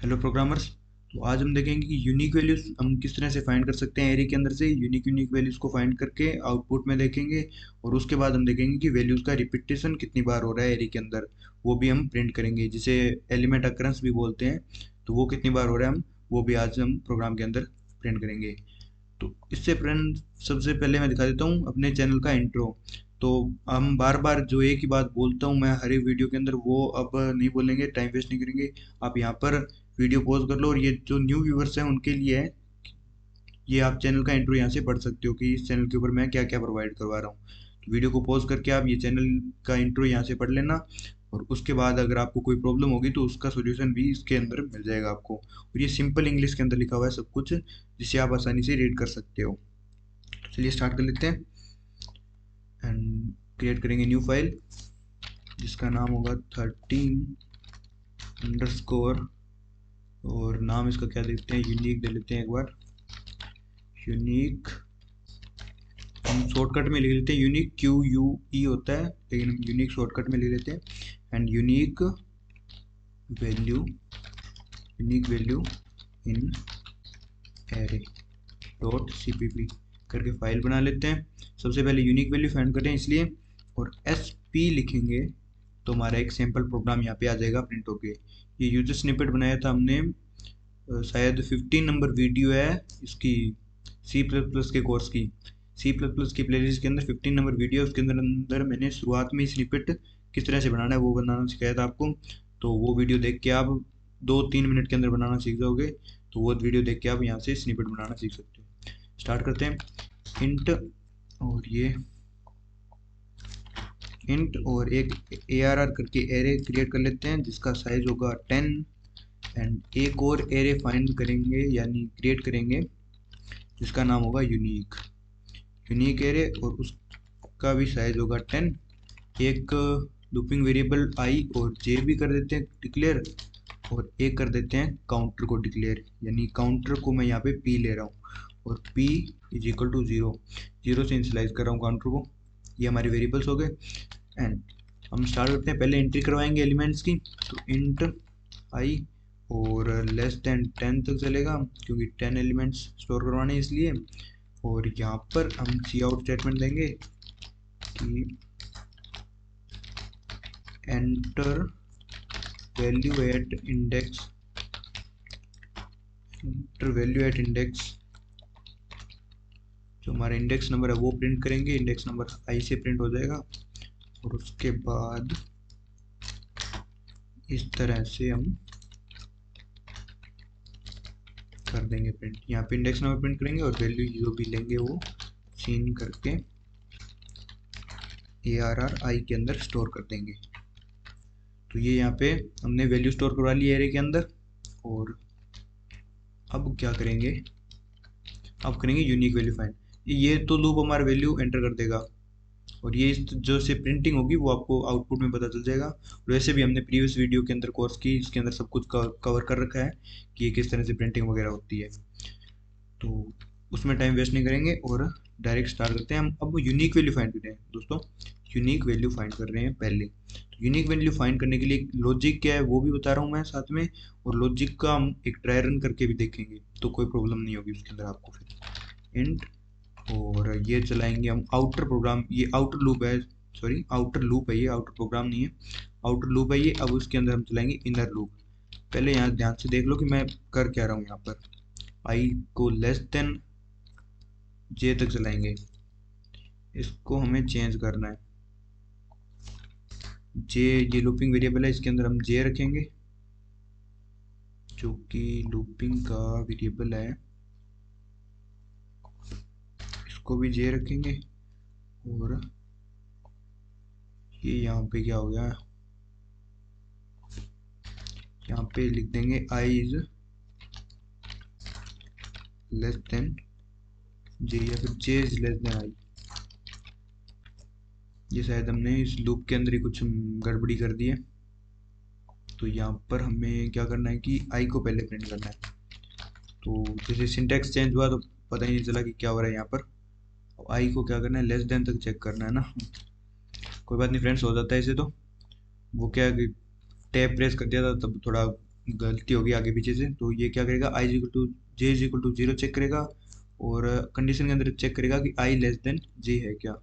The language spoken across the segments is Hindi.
Hello programmers. तो आज हम देखेंगे कि यूनिक वैल्यूज हम किस तरह से फाइंड कर सकते हैं एरे के अंदर से। यूनिक वैल्यूज को फाइंड करके आउटपुट में देखेंगे और उसके बाद हम देखेंगे कि वैल्यूज का रिपीटेशन कितनी बार हो रहा है एरे के अंदर, वो भी हम प्रिंट करेंगे, जिसे एलिमेंट अकरेंस भी बोलते हैं। तो वो कितनी बार हो रहा है हम वो भी आज हम प्रोग्राम के अंदर प्रिंट करेंगे। तो इससे फ्रेंड सबसे पहले मैं दिखा देता हूँ अपने चैनल का इंट्रो। तो हम बार बार जो एक ही बात बोलता हूँ मैं हर एक वीडियो के अंदर, वो अब नहीं बोलेंगे, टाइम वेस्ट नहीं करेंगे। आप यहाँ पर वीडियो पॉज कर लो और ये जो न्यू व्यूवर्स हैं उनके लिए है, ये आप चैनल का इंट्रो यहाँ से पढ़ सकते हो कि इस चैनल के ऊपर मैं क्या क्या प्रोवाइड करवा रहा हूँ। तो वीडियो को पॉज करके आप ये चैनल का इंट्रो यहाँ से पढ़ लेना, और उसके बाद अगर आपको कोई प्रॉब्लम होगी तो उसका सॉल्यूशन भी इसके अंदर मिल जाएगा आपको। और ये सिंपल इंग्लिश के अंदर लिखा हुआ है सब कुछ, जिसे आप आसानी से रीड कर सकते हो। तो चलिए स्टार्ट कर लेते हैं एंड क्रिएट करेंगे न्यू फाइल जिसका नाम होगा 13 अंडरस्कोर, और नाम इसका क्या देते हैं, यूनिक दे लेते हैं एक बार। यूनिक हम शॉर्टकट में लिख लेते हैं, यूनिक QUE होता है लेकिन हम यूनिक शॉर्टकट में लिख लेते हैं। And value unique value in array dot CPP करके फाइल बना लेते हैं। सबसे पहले यूनिक वैल्यू फाइंड करते हैं इसलिए, और SP लिखेंगे तो हमारा एक सैम्पल प्रोग्राम यहाँ पे आ जाएगा प्रिंट होके। ये यूजर स्निपेट बनाया था हमने, शायद 15 नंबर वीडियो है इसकी, C++ के कोर्स की। C++ की प्लेलिस्ट के अंदर 15 नंबर वीडियो, उसके अंदर अंदर मैंने शुरुआत में ही स्निपेट किस तरह से बनाना है वो बनाना सिखाया था आपको। तो वो वीडियो देख के आप 2-3 मिनट के अंदर बनाना सीख जाओगे। तो वो वीडियो देख के आप यहाँ से स्निपेट बनाना सीख सकते हो। स्टार्ट करते हैं। इंट और ये इंट और एक ARR करके एरे क्रिएट कर लेते हैं जिसका साइज होगा 10। एंड एक और एरे फाइंड करेंगे यानी क्रिएट करेंगे जिसका नाम होगा यूनिक एरे, और उसका भी साइज होगा 10। एक लूपिंग वेरिएबल आई और जे भी कर देते हैं डिक्लेयर, और एक कर देते हैं काउंटर को डिक्लेयर, यानी काउंटर को मैं यहाँ पे पी ले रहा हूँ और p इज इक्वल टू 0, 0 से इनिशियलाइज कर रहा हूँ काउंटर को। ये हमारे वेरिएबल्स हो गए। एंड हम स्टार्ट करते हैं, पहले एंट्री करवाएंगे एलिमेंट्स की। तो इंट आई और लेस देन 10 तक चलेगा क्योंकि 10 एलिमेंट्स स्टोर करवाने हैं इसलिए। और यहाँ पर हम सी आउट स्टेटमेंट देंगे कि एंटर वैल्यू एट इंडेक्स जो हमारा इंडेक्स नंबर है वो प्रिंट करेंगे, इंडेक्स नंबर आई से प्रिंट हो जाएगा। और उसके बाद इस तरह से हम कर देंगे प्रिंट, यहाँ पे इंडेक्स नंबर प्रिंट करेंगे और वैल्यू जो भी लेंगे वो सीन करके ARR आई के अंदर स्टोर कर देंगे। तो ये यहाँ पे हमने वैल्यू स्टोर करवा ली एरे के अंदर। और अब क्या करेंगे, अब करेंगे यूनिक वैल्यू फाइंड। ये तो लूप हमारा वैल्यू एंटर कर देगा और ये जो से प्रिंटिंग होगी वो आपको आउटपुट में पता चल जाएगा। और वैसे भी हमने प्रीवियस वीडियो के अंदर कोर्स की, इसके अंदर सब कुछ कवर कर रखा है कि ये किस तरह से प्रिंटिंग वगैरह होती है। तो उसमें टाइम वेस्ट नहीं करेंगे और डायरेक्ट स्टार्ट करते हैं। हम अब यूनिक वैल्यू फाइंड कर रहे हैं दोस्तों, यूनिक वैल्यू फाइंड कर रहे हैं पहले। तो यूनिक वैल्यू फाइंड करने के लिए लॉजिक क्या है वो भी बता रहा हूँ मैं साथ में, और लॉजिक का हम एक ट्राई रन करके भी देखेंगे तो कोई प्रॉब्लम नहीं होगी उसके अंदर आपको। फिर इंट और ये चलाएंगे हम आउटर प्रोग्राम, ये आउटर लूप है, सॉरी आउटर लूप है, ये आउटर प्रोग्राम नहीं है, आउटर लूप है ये। अब उसके अंदर हम चलाएंगे इनर लूप। पहले यहाँ ध्यान से देख लो कि मैं कर क्या रहा हूँ। यहाँ पर आई को लेस देन जे तक चलाएंगे, इसको हमें चेंज करना है। जे ये लूपिंग वेरिएबल है, इसके अंदर हम जे रखेंगे जो कि लूपिंग का वेरिएबल है, इसको भी जे रखेंगे। और ये यहाँ पे क्या हो गया, यहाँ पे लिख देंगे आई इज लेस देन जे, या फिर जे इज लेस देन आई। ये शायद हमने इस लूप के अंदर ही कुछ गड़बड़ी कर दी है। तो यहाँ पर हमें क्या करना है कि आई को पहले प्रिंट करना है। तो जैसे सिंटैक्स चेंज हुआ तो पता ही नहीं चला कि क्या हो रहा है यहाँ पर। आई को क्या करना है, लेस देन तक चेक करना है ना। कोई बात नहीं फ्रेंड्स, हो जाता है इसे। तो वो क्या है कि टैब प्रेस कर दिया था तब थोड़ा गलती होगी आगे पीछे से, तो ये क्या करेगा, I is equal to J is equal to zero check करेगा, और कंडीशन के अंदर चेक करेगा कि आई लेस देन जे है क्या,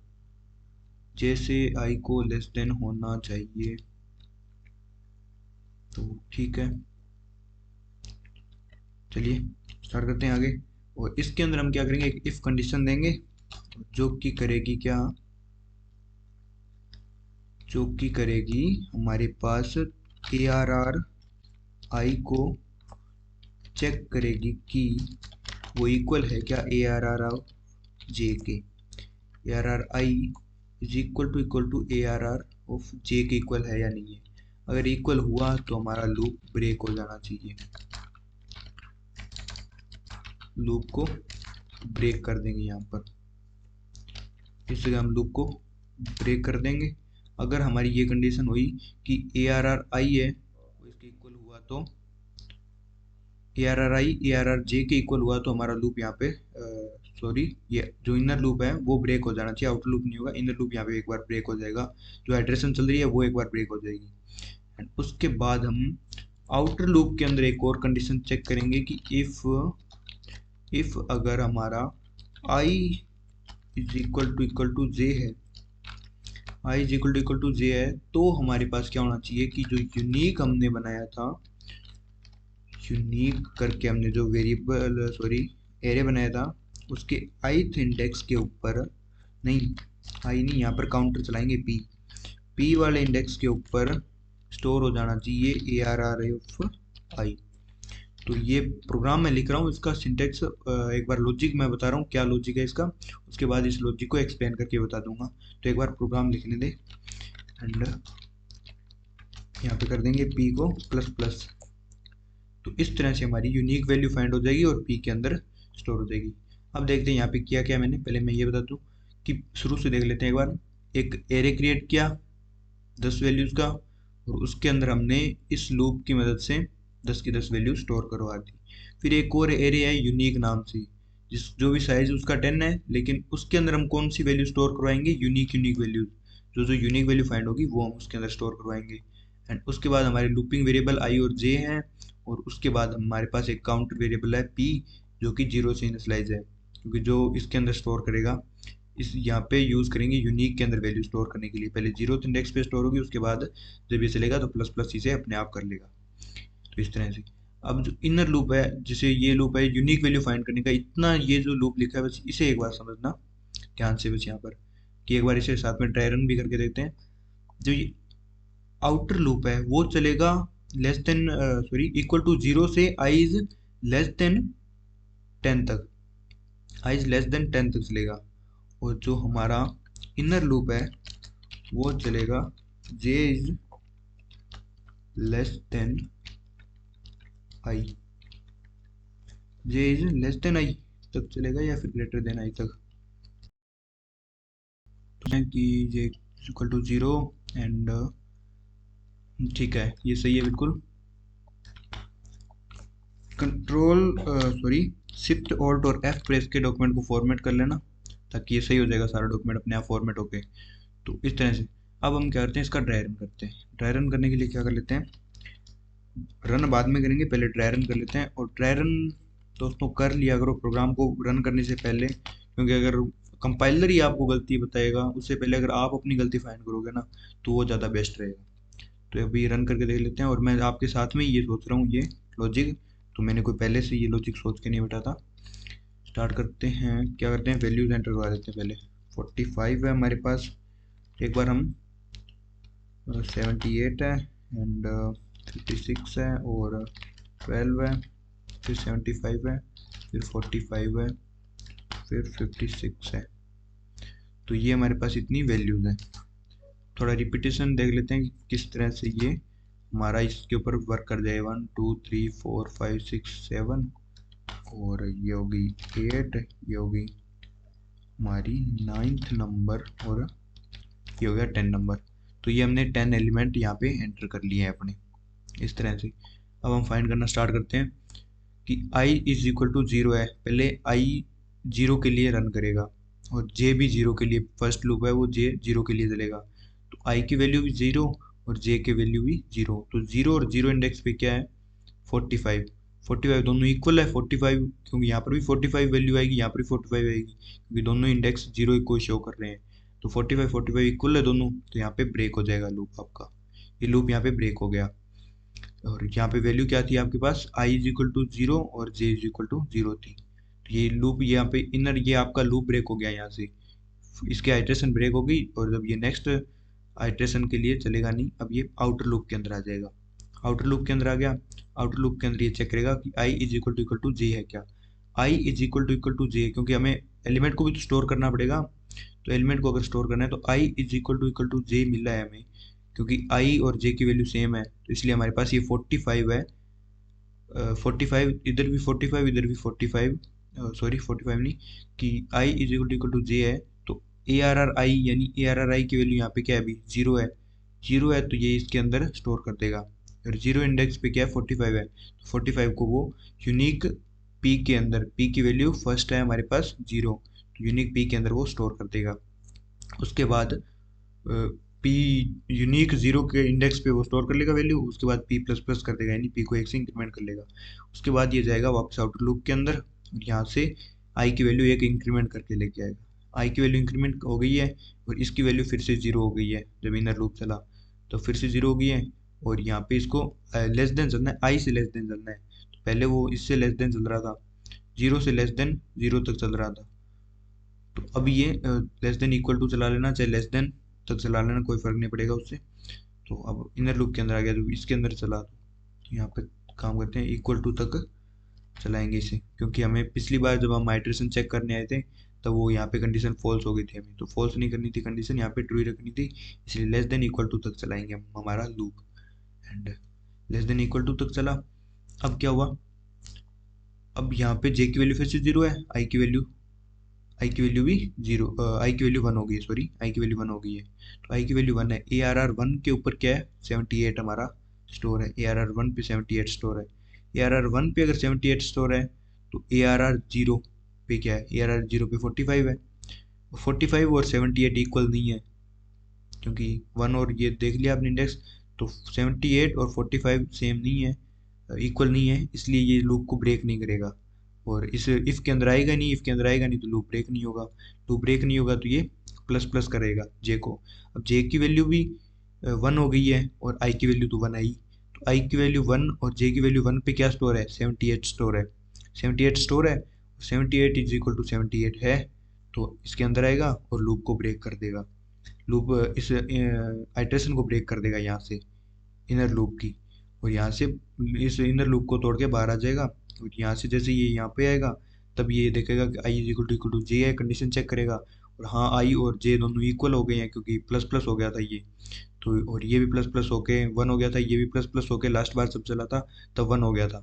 जे से आई को लेस देन होना चाहिए। तो ठीक है, चलिए स्टार्ट करते हैं आगे। और इसके अंदर हम क्या करेंगे, एक इफ कंडीशन देंगे जो कि करेगी क्या, जो कि करेगी हमारे पास ए आर आर आई को चेक करेगी कि वो इक्वल है क्या A R R of J K, A R R I is equal to A R R of J K equal है या नहीं है। अगर इक्वल हुआ तो हमारा लूप ब्रेक हो जाना चाहिए, लूप को ब्रेक कर देंगे यहाँ पर, इस जगह हम लूप को ब्रेक कर देंगे। अगर हमारी ये कंडीशन हुई कि ए आर आर आई है वो इसके इक्वल हुआ, तो ए आर आर आई ए R R J K equal हुआ तो हमारा लूप यहाँ पे सॉरी ये जो इनर लूप है वो ब्रेक हो जाना चाहिए, आउटर लूप नहीं होगा, इनर लूप यहाँ पे एक बार ब्रेक हो जाएगा, जो एड्रेसन चल रही है वो एक बार ब्रेक हो जाएगी। एंड उसके बाद हम आउटर लूप के अंदर एक और कंडीशन चेक करेंगे कि इफ अगर हमारा आई इज इक्वल टू जे है, आई इज इक्वल टू जे है, तो हमारे पास क्या होना चाहिए कि जो यूनिक हमने बनाया था, यूनिक करके हमने जो वेरिएबल सॉरी एरे बनाया था उसके ith इंडेक्स के ऊपर, नहीं आई नहीं, यहाँ पर काउंटर चलाएंगे पी वाले इंडेक्स के ऊपर स्टोर हो जाना चाहिए ए आर आर एफ आई। तो ये प्रोग्राम मैं लिख रहा हूँ, इसका सिंटेक्स एक बार लॉजिक मैं बता रहा हूँ क्या लॉजिक है इसका, उसके बाद इस लॉजिक को एक्सप्लेन करके बता दूंगा। तो एक बार प्रोग्राम लिखने दे, एंड यहाँ पे कर देंगे पी को प्लस प्लस, तो इस तरह से हमारी यूनिक वैल्यू फाइंड हो जाएगी और पी के अंदर स्टोर हो जाएगी। अब देखते हैं यहाँ पे किया क्या मैंने, पहले मैं ये बता दूँ कि शुरू से देख लेते हैं एक बार। एक एरे क्रिएट किया 10 वैल्यूज़ का, और उसके अंदर हमने इस लूप की मदद से 10 की 10 वैल्यू स्टोर करवा दी। फिर एक और एरे है यूनिक नाम से, जिस जो भी साइज उसका 10 है, लेकिन उसके अंदर हम कौन सी वैल्यू स्टोर करवाएंगे, यूनिक वैल्यूज, जो जो यूनिक वैल्यू फाइंड होगी वो हम उसके अंदर स्टोर करवाएंगे। एंड उसके बाद हमारे लूपिंग वेरिएबल आई और जे हैं, और उसके बाद हमारे पास एक काउंटर वेरिएबल है पी, जो कि 0 से इनिशियलाइज है, क्योंकि जो इसके अंदर स्टोर करेगा, इस यहाँ पे यूज़ करेंगे यूनिक के अंदर वैल्यू स्टोर करने के लिए, पहले 0th इंडेक्स पे स्टोर होगी, उसके बाद जब ये चलेगा तो प्लस प्लस इसे अपने आप कर लेगा। तो इस तरह से अब जो इनर लूप है, जिसे ये लूप है यूनिक वैल्यू फाइंड करने का, इतना ये जो लूप लिखा है बस इसे एक बार समझना ध्यान से बस यहाँ पर, कि एक बार इसे साथ में ड्राई रन भी करके देखते हैं। जो ये आउटर लूप है वो चलेगा less than sorry equal to 0 से आई इज लेस देन 10 तक, आई इज लेस देन 10 तक चलेगा। और जो हमारा इनर लूप है वो चलेगा J is less than I, J is less than I तक चलेगा या फिर ग्रेटर देन आई तक, तो कि जे इक्वल टू 0 एंड ठीक है ये सही है बिल्कुल। कंट्रोल सॉरी शिफ्ट ऑल्ट और एफ प्रेस के डॉक्यूमेंट को फॉर्मेट कर लेना, ताकि ये सही हो जाएगा सारा डॉक्यूमेंट अपने आप फॉर्मेट होके। तो इस तरह से अब हम क्या करते हैं, इसका ड्राई रन करते हैं। ड्राई रन करने के लिए क्या कर लेते हैं, रन बाद में करेंगे, पहले ड्राई रन कर लेते हैं। और ड्राई रन दोस्तों कर लिया करो प्रोग्राम को रन करने से पहले, क्योंकि अगर कंपाइलर ही आपको गलती बताएगा उससे पहले अगर आप अपनी गलती फाइंड करोगे ना, तो वो ज़्यादा बेस्ट रहेगा। तो अभी रन करके देख लेते हैं, और मैं आपके साथ में ये सोच रहा हूँ ये लॉजिक, तो मैंने कोई पहले से ये लॉजिक सोच के नहीं बैठा था। स्टार्ट करते हैं, क्या करते हैं, वैल्यूज एंटर करवा देते हैं। पहले 45 है हमारे पास, एक बार हम 78 है एंड 56 है और 12 है, फिर 75 है, फिर 45 है, फिर 56 है। तो ये हमारे पास इतनी वैल्यूज हैं। थोड़ा रिपीटेशन देख लेते हैं कि किस तरह से ये हमारा इसके ऊपर वर्क कर जाए। 1 2 3 4 5 6 7 और ये होगी 8, ये होगी हमारी 9th नंबर, और ये हो गया 10 नंबर। तो ये हमने 10 एलिमेंट यहाँ पे एंटर कर लिए हैं अपने, इस तरह से। अब हम फाइंड करना स्टार्ट करते हैं कि i इज इक्वल टू 0 है, पहले i 0 के लिए रन करेगा, और j भी 0 के लिए, फर्स्ट लूप है वो j 0 के लिए चलेगा। तो i की वैल्यू भी 0 और j की वैल्यू भी 0, तो 0 और 0 इंडेक्स पे क्या है, 45 दोनों इक्वल है 45, क्योंकि यहाँ पर भी 45 वैल्यू आएगी, यहाँ पर भी 45 आएगी, क्योंकि दोनों इंडेक्स 0 को शो कर रहे हैं। तो 45 इक्वल है दोनों, तो यहाँ पे ब्रेक हो जाएगा लूप आपका, ये लूप यहाँ पे ब्रेक हो गया। और यहाँ पे वैल्यू क्या थी आपके पास, i इज इक्वल टू 0 और j इज इक्वल टू 0 थी। तो ये लूप यहाँ पे इनर, ये आपका लूप ब्रेक हो गया यहाँ से, इसकी आइट्रेशन ब्रेक हो गई, और जब ये नेक्स्ट आइट्रेशन के लिए चलेगा नहीं, अब ये आउटर लूप के अंदर आ जाएगा। आउटर लूप के अंदर आ गया, आउटर लूप के अंदर ये चेक करेगा कि i is equal to j है क्या। i is equal to j, क्योंकि हमें एलिमेंट को भी तो स्टोर करना पड़ेगा, तो एलिमेंट को अगर स्टोर करना है तो i is equal to j मिला है हमें, क्योंकि i और j की वैल्यू सेम है, तो इसलिए हमारे पास ये 45 है। 45 इधर भी 45 इधर भी 45, सॉरी 45 नहीं, कि i is equal to j है, तो ARRI यानी ARRI की वैल्यू यहाँ पे क्या है, अभी 0 है, 0 है, तो ये इसके अंदर स्टोर कर देगा। और 0 इंडेक्स पे क्या है, 45 है, तो 45 को वो यूनिक p के अंदर, p की वैल्यू फर्स्ट है हमारे पास 0, तो यूनिक p के अंदर वो स्टोर कर देगा। उसके बाद p यूनिक 0 के इंडेक्स पे वो स्टोर कर लेगा वैल्यू, उसके बाद p प्लस प्लस कर देगा, यानी p को 1 से इंक्रीमेंट कर लेगा। उसके बाद ये जाएगा वापस आउटर लूप के अंदर, और यहाँ से i की वैल्यू 1 इंक्रीमेंट करके लेके आएगा। i की वैल्यू इंक्रीमेंट हो गई है, और इसकी वैल्यू फिर से 0 हो गई है, जब इनर लूप चला तो फिर से 0 हो गई है, और यहाँ पे इसको लेस देन चलना है, i से लेस देन चलना है। तो पहले वो इससे लेस देन चल रहा था, 0 से लेस देन 0 तक चल रहा था, तो अब ये लेस देन इक्वल टू चला लेना, चाहे लेस देन तक चला लेना, कोई फर्क नहीं पड़ेगा उससे। तो अब इनर लूप के अंदर आ गया, तो इसके अंदर चला, तो यहाँ पे काम करते हैं इक्वल टू तक चलाएंगे इसे, क्योंकि हमें पिछली बार जब हम आइट्रेशन चेक करने आए थे तब वो यहाँ पे कंडीशन फॉल्स हो गई थी, हमें तो फॉल्स नहीं करनी थी कंडीशन, यहाँ पे ट्रू ही रखनी थी, इसलिए लेस देन इक्वल टू तक चलाएंगे हम हमारा loop. And less than equal to तक चला, अब क्या हुआ, अब यहाँ पे j की वैल्यू फिर से 0 है, i की वैल्यू भी 0, i की वैल्यू 1 हो गई है, सॉरी i की वैल्यू 1 हो गई है, तो i की वैल्यू 1 है। ARR1 के ऊपर क्या है, 78 हमारा स्टोर है, ARR1 पे 78 स्टोर है। ARR1 पे अगर 78 स्टोर है, तो ARR0 पे क्या है, ARR0 पे 45 है, 45 और 78 इक्वल नहीं है, क्योंकि 1 और ये देख लिया आपने इंडेक्स, तो 78 और 45 सेम नहीं है, इक्वल नहीं है, इसलिए ये लूप को ब्रेक नहीं करेगा, और इस इफ़ के अंदर आएगा नहीं, इफ़ के अंदर आएगा नहीं तो लूप ब्रेक नहीं होगा, लूप ब्रेक नहीं होगा तो ये प्लस प्लस करेगा जे को। अब जे की वैल्यू भी 1 हो गई है, और आई की वैल्यू तो 1 आई, तो आई की वैल्यू 1 और जे की वैल्यू 1 पे क्या स्टोर है, 78 स्टोर है, 78 स्टोर है, 78 इज इक्वल टू 78 है, तो इसके अंदर आएगा और लूप को ब्रेक कर देगा, लूप इस आइट्रेशन को ब्रेक कर देगा यहाँ से इनर लूप की, और यहाँ से इस इनर लूप को तोड़ के बाहर आ जाएगा, और यहाँ से जैसे ये यहाँ पे आएगा तब ये देखेगा कि आई इज इक्वल टू जे है, कंडीशन चेक करेगा, और हाँ आई और जे दोनों इक्वल हो गए हैं, क्योंकि प्लस प्लस हो गया था ये, तो और ये भी प्लस प्लस होके 1 हो गया था, ये भी प्लस प्लस होके लास्ट बार जब चला था तब 1 हो गया था,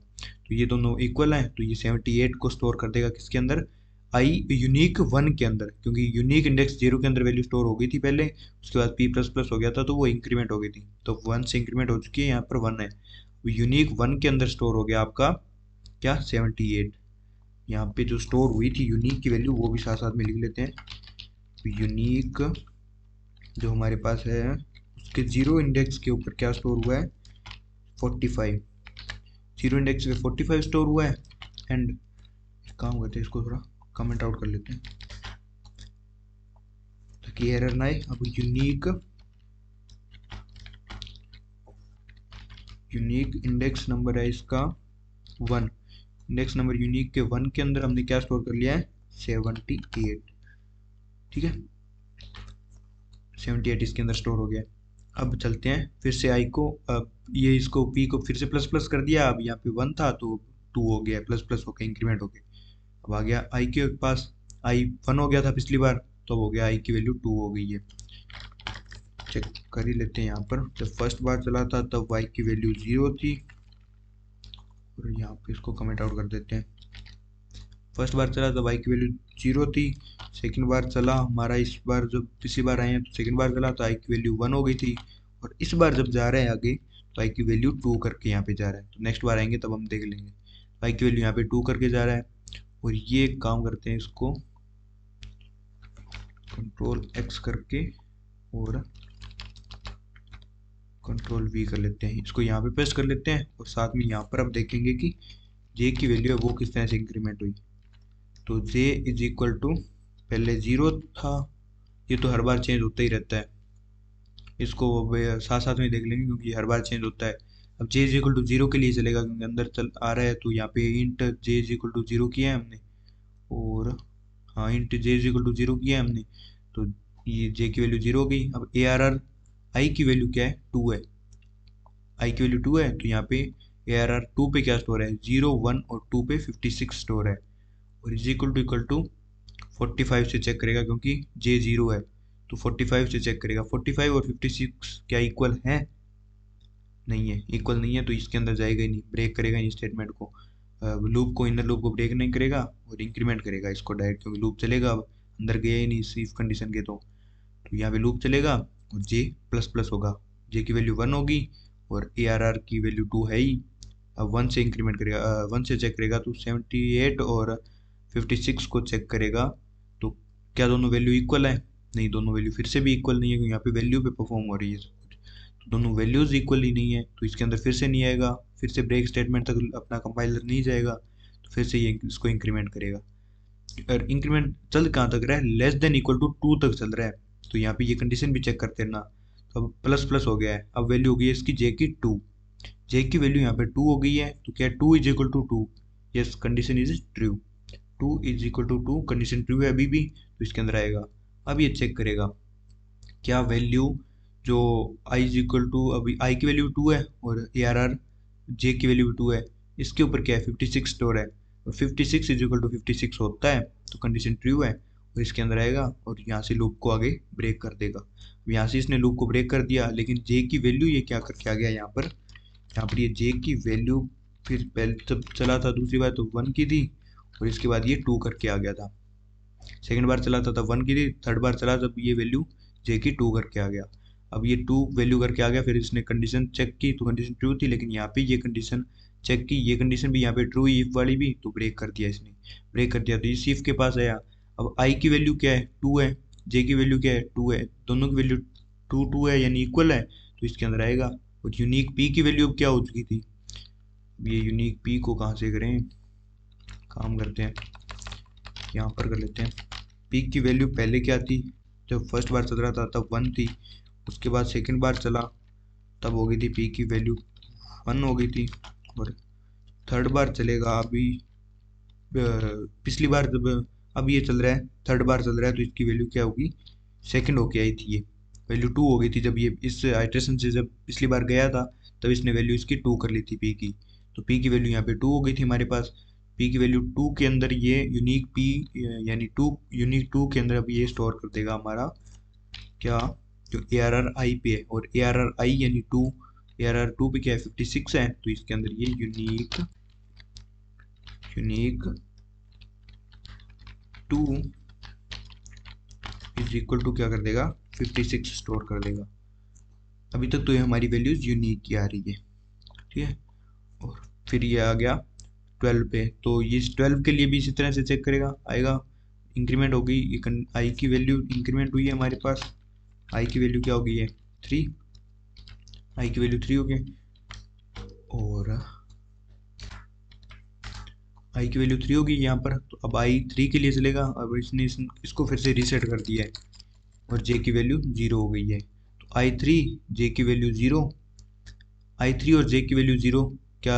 तो ये दोनों इक्वल हैं, तो ये 78 को स्टोर कर देगा किसके अंदर, आई यूनिक 1 के अंदर, क्योंकि यूनिक इंडेक्स 0 के अंदर वैल्यू स्टोर हो गई थी पहले, उसके बाद p प्लस प्लस हो गया था तो वो इंक्रीमेंट हो गई थी, तो 1 से इंक्रीमेंट हो चुकी है, यहाँ पर 1 है, यूनिक 1 के अंदर स्टोर हो गया आपका क्या, 78। यहाँ पे जो स्टोर हुई थी यूनिक की वैल्यू वो भी साथ साथ में लिख लेते हैं, यूनिक जो हमारे पास है उसके 0 इंडेक्स के ऊपर क्या स्टोर हुआ है, 45, 0 इंडेक्स पे 45 स्टोर हुआ है। एंड काम करते हैं, इसको थोड़ा कमेंट आउट कर लेते हैं ताकि एरर ना आए। अब यूनिक इंडेक्स नंबर है इसका 1, इंडेक्स नंबर यूनिक के 1 के अंदर हमने क्या स्टोर कर लिया है, 78, ठीक है, 78 इसके अंदर स्टोर हो गया। अब चलते हैं फिर से आई को, अब ये इसको p को फिर से प्लस प्लस कर दिया, अब यहाँ पे 1 था तो 2 हो गया, प्लस प्लस होकर इंक्रीमेंट हो गया, अब आ गया आई के पास, आई 1 हो गया था पिछली बार, तो अब हो गया आई की वैल्यू 2 हो गई है। चेक कर ही लेते हैं, यहाँ पर जब फर्स्ट बार चला था तब y की वैल्यू 0 थी, और यहाँ पे इसको कमेंट आउट कर देते हैं, फर्स्ट बार चला तब y की वैल्यू 0 थी, सेकंड बार चला हमारा, इस बार जब पिछली बार आए हैं तो सेकंड बार चला तो i की वैल्यू 1 हो गई थी, और इस बार जब जा रहे हैं आगे तो i की वैल्यू 2 करके यहाँ पे जा रहा है, तो नेक्स्ट बार आएंगे तब हम देख लेंगे, i की वैल्यू यहाँ पे 2 करके जा रहा है। और ये काम करते हैं, इसको कंट्रोल x करके और कंट्रोल वी कर लेते हैं, इसको यहाँ पे पेस्ट कर लेते हैं और साथ में यहाँ पर अब देखेंगे कि जे की वैल्यू है वो किस तरह से इंक्रीमेंट हुई। तो जे इज इक्वल टू, पहले 0 था, ये तो हर बार चेंज होता ही रहता है, इसको साथ साथ में देख लेंगे क्योंकि हर बार चेंज होता है। अब जे इज इक्वल टू 0 के लिए चलेगा क्योंकि अंदर चल आ रहा है, तो यहाँ पे int J is equal to 0 किया है हमने, और हाँ int J is equal to 0 किया है हमने, तो ये जे की वैल्यू 0 हो गई। अब ए आर आर आई की वैल्यू क्या है, 2 है, आई की वैल्यू 2 है, तो यहाँ पे ए आर आर 2 पे क्या स्टोर है, 0 1 और 2 पे 56 स्टोर है, और इज इक्वल टू 45 से चेक करेगा क्योंकि जे 0 है, तो 45 से चेक करेगा। 45 और 56 क्या इक्वल है, नहीं है, इक्वल नहीं है, तो इसके अंदर जाएगा ही नहीं, ब्रेक करेगा इन स्टेटमेंट को, लूप को, इनर लूप को ब्रेक नहीं करेगा और इंक्रीमेंट करेगा इसको डायरेक्ट, क्योंकि लूप चलेगा, अब अंदर गया ही नहीं इफ कंडीशन के, तो यहाँ पे लूप चलेगा और जे प्लस प्लस होगा, जे की वैल्यू 1 होगी और ए आर आर की वैल्यू 2 है ही। अब 1 से इंक्रीमेंट करेगा, 1 से चेक करेगा तो 78 और 56 को चेक करेगा, तो क्या दोनों वैल्यू इक्वल है, नहीं, दोनों वैल्यू फिर से भी इक्वल नहीं है क्योंकि यहाँ पे वैल्यू पे परफॉर्म हो रही है, तो दोनों वैल्यूज इक्वल ही नहीं है, तो इसके अंदर फिर से नहीं आएगा, फिर से ब्रेक स्टेटमेंट तक अपना कंपाइलर नहीं जाएगा, तो फिर से ये इसको इंक्रीमेंट करेगा। और इंक्रीमेंट चल कहाँ तक रहा है, लेस देन इक्वल टू 2 तक चल रहा है, तो यहाँ पे ये कंडीशन भी चेक करते हैं ना, तो अब प्लस प्लस हो गया है, अब वैल्यू हो गई है इसकी जे की 2, जे की वैल्यू यहाँ पे 2 हो गई है, तो क्या 2 is equal to 2, yes condition is true, 2 is equal to 2 condition true है अभी भी, तो इसके अंदर आएगा। अब ये चेक करेगा क्या वैल्यू जो i इज इक्वल टू, अभी i की वैल्यू 2 है और ए आर आर जे की वैल्यू 2 है, इसके ऊपर क्या है 56 स्टोर है, और 56 इज इक्वल टू 56 होता है, तो कंडीशन ट्रू है, और इसके अंदर आएगा और यहाँ से लूप को आगे ब्रेक कर देगा। यहाँ से इसने लूप को ब्रेक कर दिया, लेकिन जे की वैल्यू ये क्या करके आ गया यहाँ पर ये जे की वैल्यू फिर पहले जब चला था दूसरी बार तो 1 की थी, और इसके बाद ये 2 करके आ गया था, सेकेंड बार चला था तब 1 की थी, थर्ड बार चला तब ये वैल्यू जे की 2 करके आ गया। अब ये 2 वैल्यू करके आ गया, फिर इसने कंडीशन चेक की तो कंडीशन ट्रू थी, लेकिन यहाँ पे ये कंडीशन चेक की, ये कंडीशन भी यहाँ पे ट्रू इफ वाली भी, तो ब्रेक कर दिया इसने, ब्रेक कर दिया तो इस इफ के पास आया। अब आई की वैल्यू क्या है 2 है, जे की वैल्यू क्या है 2 है, दोनों की वैल्यू 2 2 है यानी इक्वल है, तो इसके अंदर आएगा। और यूनिक पी की वैल्यू अब क्या हो चुकी थी, ये यूनिक पी को कहाँ से करें, काम करते हैं यहाँ पर कर लेते हैं। पी की वैल्यू पहले क्या थी, जब फर्स्ट बार चल रहा था तब 1 थी, उसके बाद सेकंड बार चला तब हो गई थी पी की वैल्यू 1 हो गई थी, और थर्ड बार चलेगा अभी, पिछली बार जब, अब ये चल रहा है थर्ड बार चल रहा है, तो इसकी वैल्यू क्या होगी, सेकंड होके आई थी, ये वैल्यू 2 हो गई थी जब ये इस आइट्रेशन से जब पिछली बार गया था, तब इसने वैल्यू इसकी 2 कर ली थी पी की, तो पी की वैल्यू यहाँ पे 2 हो गई थी हमारे पास। पी की वैल्यू 2 के अंदर ये यूनिक पी यानी 2 यूनिक 2 के अंदर अब ये स्टोर कर देगा हमारा क्या, जो ए आर आर आई पे है, और ए आर आर आई यानी 2, ए आर आर 2 पे क्या है 56 है, तो इसके अंदर ये unique unique 2 is equal to क्या कर देगा 56 स्टोर कर देगा। अभी तक तो ये हमारी वैल्यूज यूनिक की आ रही है, ठीक है, और फिर ये आ गया 12 पे, तो ये 12 के लिए भी इसी तरह से चेक करेगा, आएगा इंक्रीमेंट हो गई, आई की वैल्यू इंक्रीमेंट हुई है हमारे पास, आई की वैल्यू क्या हो गई है 3, आई की वैल्यू 3 हो गई, और आई की वैल्यू 3 होगी यहाँ पर, तो अब आई 3 के लिए चलेगा, अब इसने इसको फिर से रीसेट कर दिया है, और जे की वैल्यू 0 हो गई है, तो आई 3 जे की वैल्यू 0, आई 3 और जे की वैल्यू 0 क्या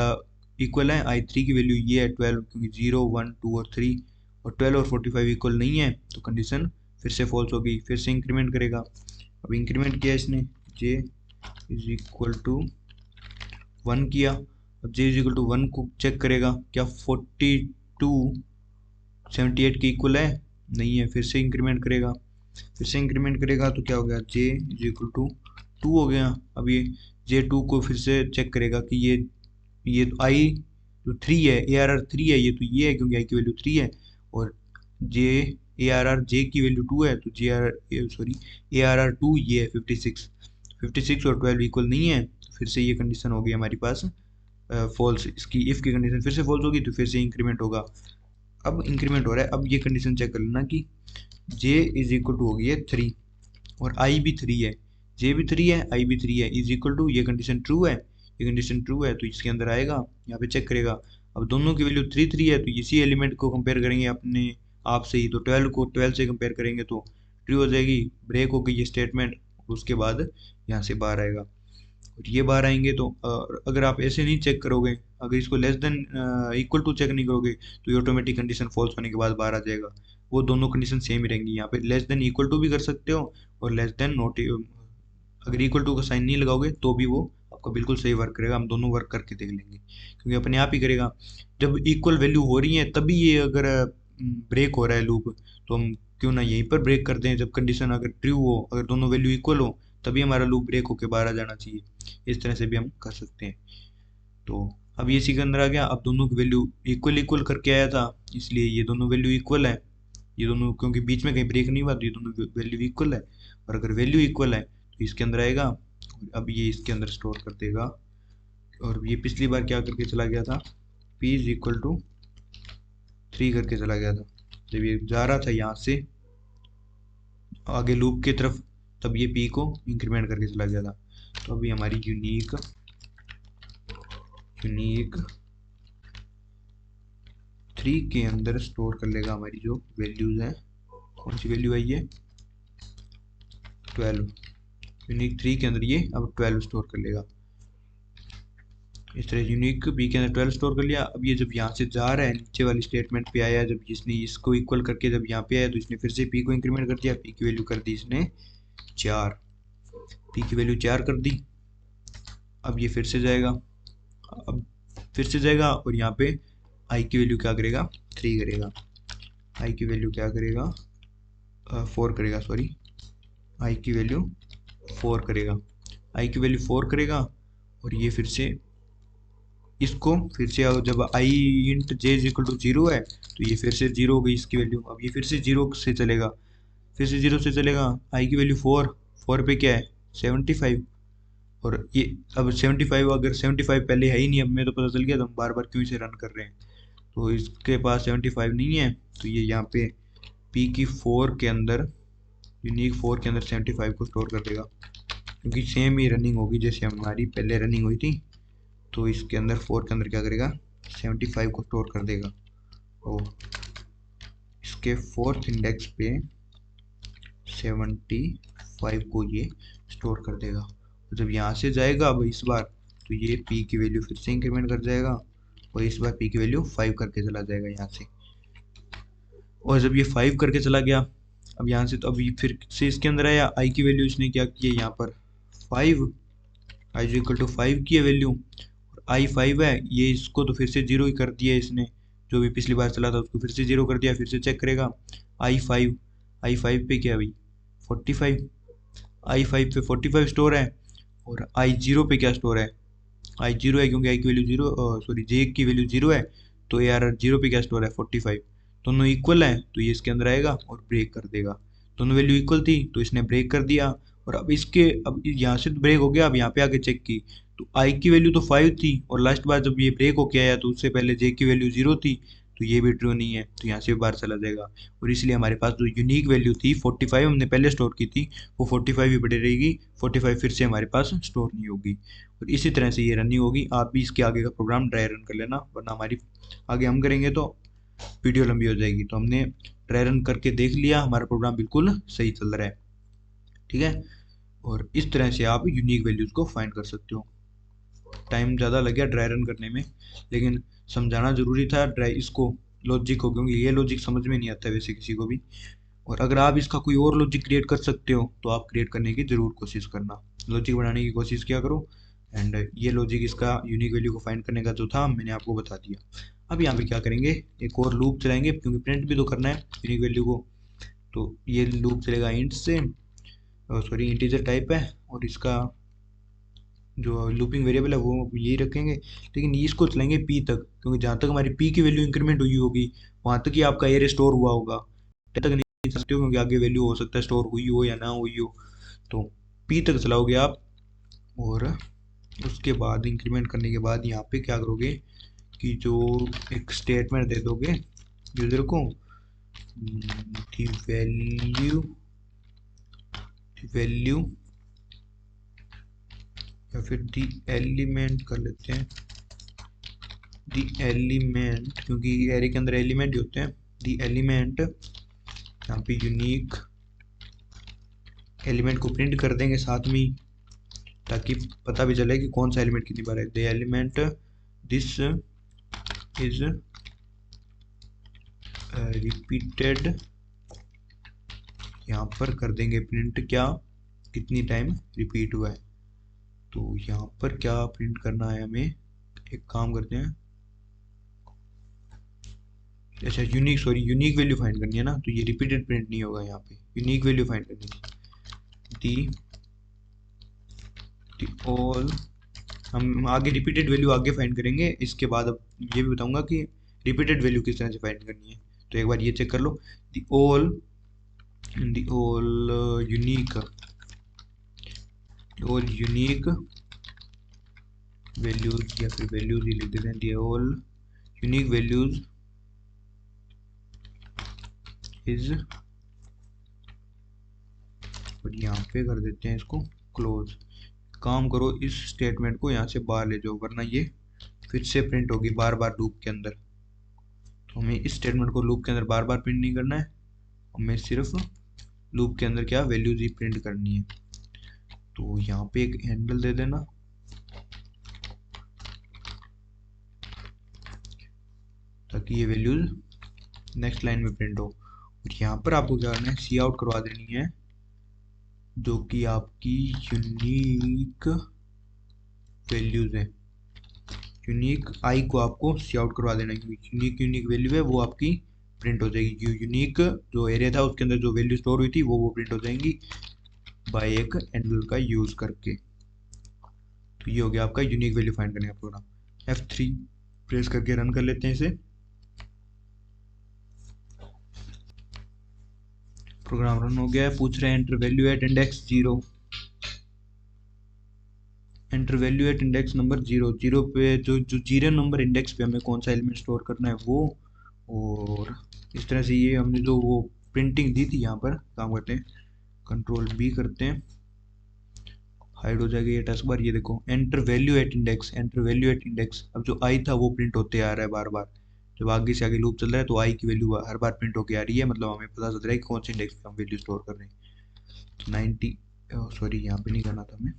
इक्वल है, आई 3 की वैल्यू ये है 12, क्योंकि 0 1 2 और 3, और 12 और 45 इक्वल नहीं है, तो कंडीशन फिर से फॉल्स होगी, फिर से इंक्रीमेंट करेगा। अब इंक्रीमेंट किया इसने, जे इज इक्वल टू 1 किया, अब जे इज इक्वल टू 1 को चेक करेगा क्या 42 78 के इक्वल है, नहीं है, फिर से इंक्रीमेंट करेगा, फिर से इंक्रीमेंट करेगा तो क्या हो गया जे इज इक्वल टू 2 हो गया। अब ये जे 2 को फिर से चेक करेगा कि ये तो आई जो 3 है, ए आर आर 3 है, ये तो ये है क्योंकि आई की वैल्यू 3 है, और जे ए आर आर जे की वैल्यू 2 है, तो J R sorry A R R 2 ये है 56 और 12 इक्वल नहीं है, तो फिर से ये कंडीशन होगी हमारी पास फॉल्स, इसकी इफ की कंडीशन फिर से फॉल्स होगी, तो फिर से इंक्रीमेंट होगा। अब इंक्रीमेंट हो रहा है, अब ये कंडीशन चेक कर लेना कि जे इज इक्वल टू हो गई है 3 और आई भी 3 है, जे भी 3 है, आई भी 3 है, इज इक्वल टू, ये कंडीशन ट्रू है, ये कंडीशन ट्रू है, तो इसके अंदर आएगा, यहाँ पे चेक करेगा। अब दोनों की वैल्यू 3 है, तो इसी एलिमेंट को कंपेयर करेंगे अपने आप से ही, तो 12 को 12 से कंपेयर करेंगे तो ट्रू हो जाएगी, ब्रेक हो गई ये स्टेटमेंट। उसके बाद यहाँ से बाहर आएगा और ये बाहर आएंगे। तो अगर आप ऐसे नहीं चेक करोगे, अगर इसको less than equal to check नहीं करोगे, तो ये ऑटोमेटिक कंडीशन फॉल्स होने के बाद बाहर आ जाएगा। वो दोनों कंडीशन सेम ही रहेंगी। यहाँ पे लेस देन इक्वल टू भी कर सकते हो और लेस देन नॉट, अगर इक्वल टू का साइन नहीं लगाओगे तो भी वो आपका बिल्कुल सही वर्क करेगा। हम दोनों वर्क करके देख लेंगे, क्योंकि अपने आप ही करेगा। जब इक्वल वैल्यू हो रही है तभी ये अगर ब्रेक हो रहा है लूप, तो हम क्यों ना यहीं पर ब्रेक कर दें। जब कंडीशन अगर ट्रू हो, अगर दोनों वैल्यू इक्वल हो, तभी हमारा लूप ब्रेक होकर बाहर आ जाना चाहिए। इस तरह से भी हम कर सकते हैं। तो अब ये इसी के अंदर आ गया। अब दोनों की वैल्यू इक्वल इक्वल करके आया था, इसलिए ये दोनों वैल्यू इक्वल है। ये दोनों क्योंकि बीच में कहीं ब्रेक नहीं हुआ, तो ये दोनों वैल्यू इक्वल है। और अगर वैल्यू इक्वल है तो इसके अंदर आएगा, अब ये इसके अंदर स्टोर कर देगा। और ये पिछली बार क्या करके चला गया था, p इज इक्वल टू 3 करके चला गया था जब ये जा रहा था यहाँ से आगे लूप की तरफ, तब ये p को इंक्रीमेंट करके चला गया था। तो अभी हमारी यूनिक 3 के अंदर स्टोर कर लेगा हमारी जो वैल्यूज हैं। कौन सी वैल्यू है ये, 12। यूनिक 3 के अंदर ये अब 12 स्टोर कर लेगा। इस तरह यूनिक बी के अंदर 12 स्टोर कर लिया। अब ये जब यहाँ से जा रहा है नीचे वाली स्टेटमेंट पे आया, जब इसने इसको इक्वल करके जब यहाँ पे आया, तो इसने फिर से पी को इंक्रीमेंट कर दिया। पी की वैल्यू कर दी इसने 4, पी की वैल्यू 4 कर दी। अब ये फिर से जाएगा, अब फिर से जाएगा और यहाँ पे आई की वैल्यू क्या करेगा, 3 करेगा। आई की वैल्यू क्या करेगा, 4 करेगा, सॉरी, आई की वैल्यू 4 करेगा। आई की वैल्यू 4 करेगा और ये फिर से इसको फिर से जब I int J is equal to 0 है, तो ये फिर से 0 हो गई इसकी वैल्यू। अब ये फिर से 0 से चलेगा, फिर से 0 से चलेगा। आई की वैल्यू 4, 4 पे क्या है 75। और ये अब 75, अगर 75 पहले है ही नहीं, अब मैं तो पता चल गया, तो हम बार बार क्यों इसे रन कर रहे हैं। तो इसके पास 75 नहीं है, तो ये यहाँ पे पी की 4 के अंदर, यूनिक 4 के अंदर 75 को स्टोर कर देगा, क्योंकि सेम ही रनिंग होगी जैसे हमारी पहले रनिंग हुई थी। तो इसके अंदर 4 के अंदर क्या करेगा, 75 को स्टोर कर देगा। और इसके 4th इंडेक्स पे 75 को ये स्टोर कर देगा। तो जब यहाँ से जाएगा अब इस बार, तो ये p की वैल्यू फिर से इंक्रीमेंट कर जाएगा और इस बार p की वैल्यू 5 करके चला जाएगा यहाँ से। और जब ये 5 करके चला गया, अब यहाँ से तो अभी फिर से इसके अंदर आया, i की वैल्यू इसने क्या की है यहाँ पर 5, i इक्वल टू 5 की है वैल्यू, आई 5 है, ये इसको तो फिर से 0 ही कर दिया इसने, जो भी पिछली बार चला था उसको फिर से 0 कर दिया। फिर से चेक करेगा, आई 5 पे क्या है भाई 45, आई 5 पे 45 स्टोर है। और आई 0 पे क्या स्टोर है, आई 0 है, क्योंकि आई की वैल्यू 0, सॉरी जे की वैल्यू 0 है, तो यार 0 पे क्या स्टोर है 45। दोनों इक्वल है, तो ये इसके अंदर आएगा और ब्रेक कर देगा। दोनों वैल्यू इक्वल थी तो इसने ब्रेक कर दिया। और अब इसके, अब यहाँ से तो ब्रेक हो गया, अब यहाँ पे आके चेक की तो आई की वैल्यू तो 5 थी, और लास्ट बार जब ये ब्रेक होके आया तो उससे पहले जे की वैल्यू 0 थी, तो ये भी ट्रू नहीं है, तो यहाँ से भी बाहर चला जाएगा। और इसलिए हमारे पास जो यूनिक वैल्यू थी 45 हमने पहले स्टोर की थी, वो 45 ही पड़ी रहेगी, 45 फिर से हमारे पास स्टोर नहीं होगी। और इसी तरह से ये रनिंग होगी। आप भी इसके आगे का प्रोग्राम ड्राई रन कर लेना, वरना हमारी आगे हम करेंगे तो वीडियो लंबी हो जाएगी। तो हमने ड्राई रन करके देख लिया, हमारा प्रोग्राम बिल्कुल सही चल रहा है, ठीक है। और इस तरह से आप यूनिक वैल्यूज को फाइंड कर सकते हो। टाइम ज़्यादा लग गया ड्राई रन करने में, लेकिन समझाना ज़रूरी था ड्राई इसको, लॉजिक को, क्योंकि ये लॉजिक समझ में नहीं आता वैसे किसी को भी। और अगर आप इसका कोई और लॉजिक क्रिएट कर सकते हो तो आप क्रिएट करने की ज़रूर कोशिश करना, लॉजिक बनाने की कोशिश किया करो। एंड ये लॉजिक इसका यूनिक वैल्यू को फाइंड करने का जो था मैंने आपको बता दिया। अब यहाँ पे क्या करेंगे, एक और लूप चलाएंगे, क्योंकि प्रिंट भी तो करना है यूनिक वैल्यू को। तो ये लूप चलेगा इंट से, सॉरी इंटीजर टाइप है, और इसका जो लूपिंग वेरिएबल है वो यही रखेंगे, लेकिन इसको चलाएंगे पी तक, क्योंकि जहाँ तक हमारी पी की वैल्यू इंक्रीमेंट हुई होगी वहाँ तक ही आपका एरे स्टोर हुआ होगा, तब तक नहीं चल सकते हो, क्योंकि आगे वैल्यू हो सकता है स्टोर हुई हो या ना हुई हो। तो पी तक चलाओगे आप, और उसके बाद इंक्रीमेंट करने के बाद यहाँ पे क्या करोगे कि जो एक स्टेटमेंट दे दोगे यूजर को, दी वैल्यू या फिर दी एलिमेंट कर लेते हैं, दी एलिमेंट, क्योंकि एरे के अंदर एलिमेंट ही होते हैं। दी एलिमेंट, यहाँ पे यूनिक एलिमेंट को प्रिंट कर देंगे साथ में, ताकि पता भी चले कि कौन सा एलिमेंट कितनी बार है। The element this is repeated, यहाँ पर कर देंगे प्रिंट क्या, कितनी टाइम रिपीट हुआ है। तो यहाँ पर क्या प्रिंट करना है हमें, एक काम करते हैं, अच्छा unique, sorry unique value find करनी है ना, तो ये रिपीटेड प्रिंट नहीं होगा, यहाँ पे यूनिक वैल्यू फाइंड करनी है। दी ऑल, हम आगे रिपीटेड वैल्यू आगे फाइंड करेंगे, इसके बाद अब ये भी बताऊंगा कि रिपीटेड वैल्यू किस तरह से फाइंड करनी है। तो एक बार ये चेक कर लो, the all unique, all unique values, या फिर वैल्यूज ही लिख देते हैं, the all unique values is, और यहाँ पे कर देते हैं इसको क्लोज। काम करो, इस स्टेटमेंट को यहाँ से बाहर ले जाओ, वरना ये फिर से प्रिंट होगी बार बार लूप के अंदर। तो हमें इस स्टेटमेंट को लूप के अंदर बार बार प्रिंट नहीं करना है, हमें सिर्फ लूप के अंदर क्या वैल्यूज ही प्रिंट करनी है। तो यहाँ पे एक हैंडल दे देना, ताकि ये वैल्यूज नेक्स्ट लाइन में प्रिंट हो। और यहाँ पर आपको क्या करना है, सी आउट करवा देनी है, जो कि आपकी यूनिक वैल्यूज है। यूनिक आई को आपको सी आउट करवा देना, यूनिक वैल्यू है वो आपकी प्रिंट हो जाएगी। यूनिक जो एरिया था उसके अंदर जो वैल्यू स्टोर हुई थी वो प्रिंट हो जाएंगी बाय एक हैंडल का यूज करके। तो ये हो गया आपका यूनिक वैल्यू फाइंड करने का प्रोग्राम। F3 प्रेस करके रन कर लेते हैं इसे। प्रोग्राम रन हो गया है, पूछ रहे हैं enter value at index 0, enter value at index number 0, 0 पे जो 0 नंबर इंडेक्स पे हमें कौन सा एलिमेंट स्टोर करना है वो। और इस तरह से ये हमने जो वो प्रिंटिंग दी थी, यहाँ पर काम करते हैं, कंट्रोल B करते हैं, हाइड हो जाएगी ये टास्क बार। ये देखो enter value at index, enter value at index, अब जो आई था वो प्रिंट होते आ रहा है बार बार। जब आगे से आगे लूप चल रहा है तो आई की वैल्यू हर बार प्रिंट होके आ रही है, मतलब हमें पता चल रहा है कि कौन से इंडेक्स पे हम वैल्यू स्टोर कर रहे हैं। तो 90, सॉरी यहाँ पे नहीं करना था हमें,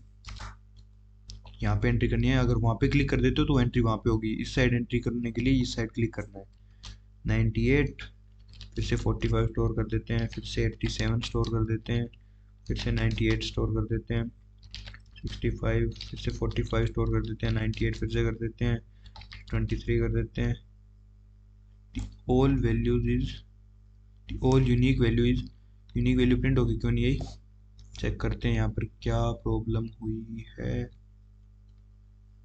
यहाँ पे एंट्री करनी है। अगर वहाँ पे क्लिक कर देते हो तो एंट्री वहाँ पे होगी, इस साइड एंट्री करने के लिए इस साइड क्लिक करना है। 98, फिर से 45 स्टोर कर देते हैं, फिर से 87 स्टोर कर देते हैं, फिर से 98 स्टोर कर देते हैं, 65, फिर से 45 स्टोर कर देते हैं, 98 फिर से कर देते हैं, 23 कर देते हैं। All values is, all unique value is, unique value print होगी क्यों नहीं आई, चेक करते हैं यहाँ पर क्या प्रॉब्लम हुई है।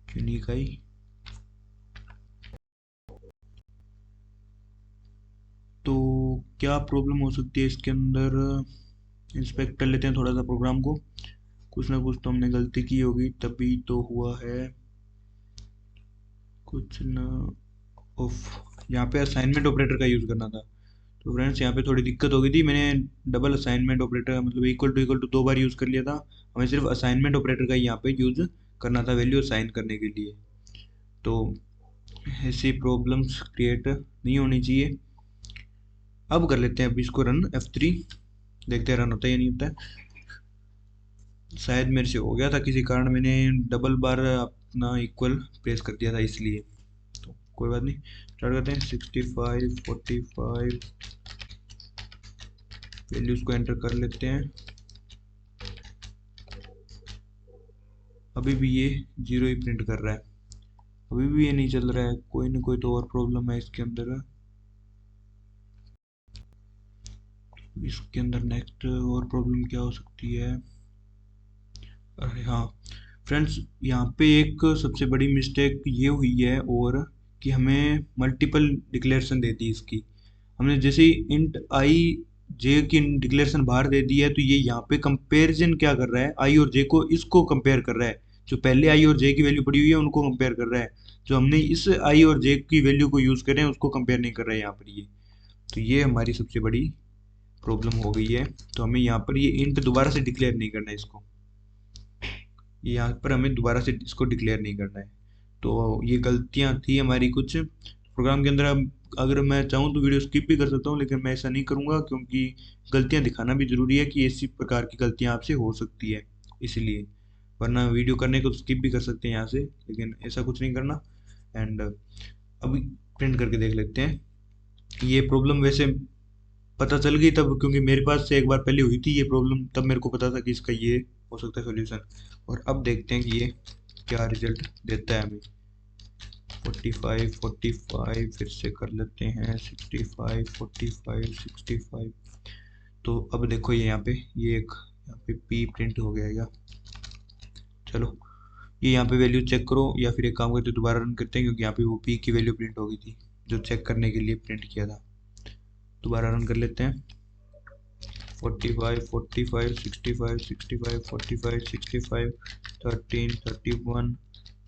यूनिक आई, तो क्या प्रॉब्लम हो सकती है इसके अंदर, इंस्पेक्ट कर लेते हैं थोड़ा सा प्रोग्राम को। कुछ ना कुछ तो हमने गलती की होगी तभी तो हुआ है, कुछ ना। ऑफ, यहाँ पे असाइनमेंट ऑपरेटर का यूज़ करना था। तो फ्रेंड्स यहाँ पे थोड़ी दिक्कत हो गई थी, मैंने डबल असाइनमेंट ऑपरेटर मतलब इक्वल टू 2 बार यूज़ कर लिया था। हमें सिर्फ असाइनमेंट ऑपरेटर का यहाँ पे यूज़ करना था वैल्यू असाइन करने के लिए। तो ऐसी प्रॉब्लम्स क्रिएट नहीं होनी चाहिए। अब कर लेते हैं अभी इसको रन F3, देखते हैं रन होता है या नहीं होता है। शायद मेरे से हो गया था किसी कारण, मैंने डबल बार अपना इक्वल प्रेस कर दिया था इसलिए, तो कोई बात नहीं। स्टार्ट करते हैं, 65 45 वैल्यूज को एंटर कर लेते हैं। अभी भी ये 0 ही प्रिंट कर रहा है, अभी भी ये नहीं चल रहा है, कोई ना कोई तो और प्रॉब्लम है इसके अंदर। इसके अंदर नेक्स्ट और प्रॉब्लम क्या हो सकती है। अरे हाँ फ्रेंड्स, यहाँ पे एक सबसे बड़ी मिस्टेक ये हुई है, और कि हमें मल्टीपल डिक्लेरेशन दे दी इसकी। हमने जैसे इंट आई जे की डिक्लेरेशन बाहर दे दी है, तो ये यहाँ पे कंपैरिजन क्या कर रहा है, आई और जे को, इसको कंपेयर कर रहा है। जो पहले आई और जे की वैल्यू पड़ी हुई है उनको कंपेयर कर रहा है, जो हमने इस आई और जे की वैल्यू को यूज़ कर रहे हैं उसको कंपेयर नहीं कर रहा है यहाँ पर ये। तो ये हमारी सबसे बड़ी प्रॉब्लम हो गई है। तो हमें यहाँ पर ये इंट दोबारा से डिक्लेयर नहीं करना है इसको। यहाँ पर हमें दोबारा से इसको डिक्लेयर नहीं करना है। तो ये गलतियाँ थी हमारी कुछ प्रोग्राम के अंदर। अब अगर मैं चाहूँ तो वीडियो स्किप भी कर सकता हूँ, लेकिन मैं ऐसा नहीं करूँगा क्योंकि गलतियाँ दिखाना भी ज़रूरी है कि इसी प्रकार की गलतियाँ आपसे हो सकती है, इसलिए। वरना वीडियो करने को स्किप भी कर सकते हैं यहाँ से, लेकिन ऐसा कुछ नहीं करना। एंड अभी प्रिंट करके देख लेते हैं। ये प्रॉब्लम वैसे पता चल गई तब, क्योंकि मेरे पास से एक बार पहले हुई थी ये प्रॉब्लम, तब मेरे को पता था कि इसका ये हो सकता है सॉल्यूशन। और अब देखते हैं कि ये क्या रिजल्ट देता है हमें। 45 45 फिर से कर लेते हैं, 65 45 65। तो अब देखो ये यहाँ पे यहाँ पे पी प्रिंट हो गया क्या? चलो ये यहाँ पे वैल्यू चेक करो, या फिर एक काम करते दोबारा रन करते हैं, क्योंकि यहाँ पे वो पी की वैल्यू प्रिंट हो गई थी जो चेक करने के लिए प्रिंट किया था। दोबारा रन कर लेते हैं। 45 45 65 65 45 65 13 31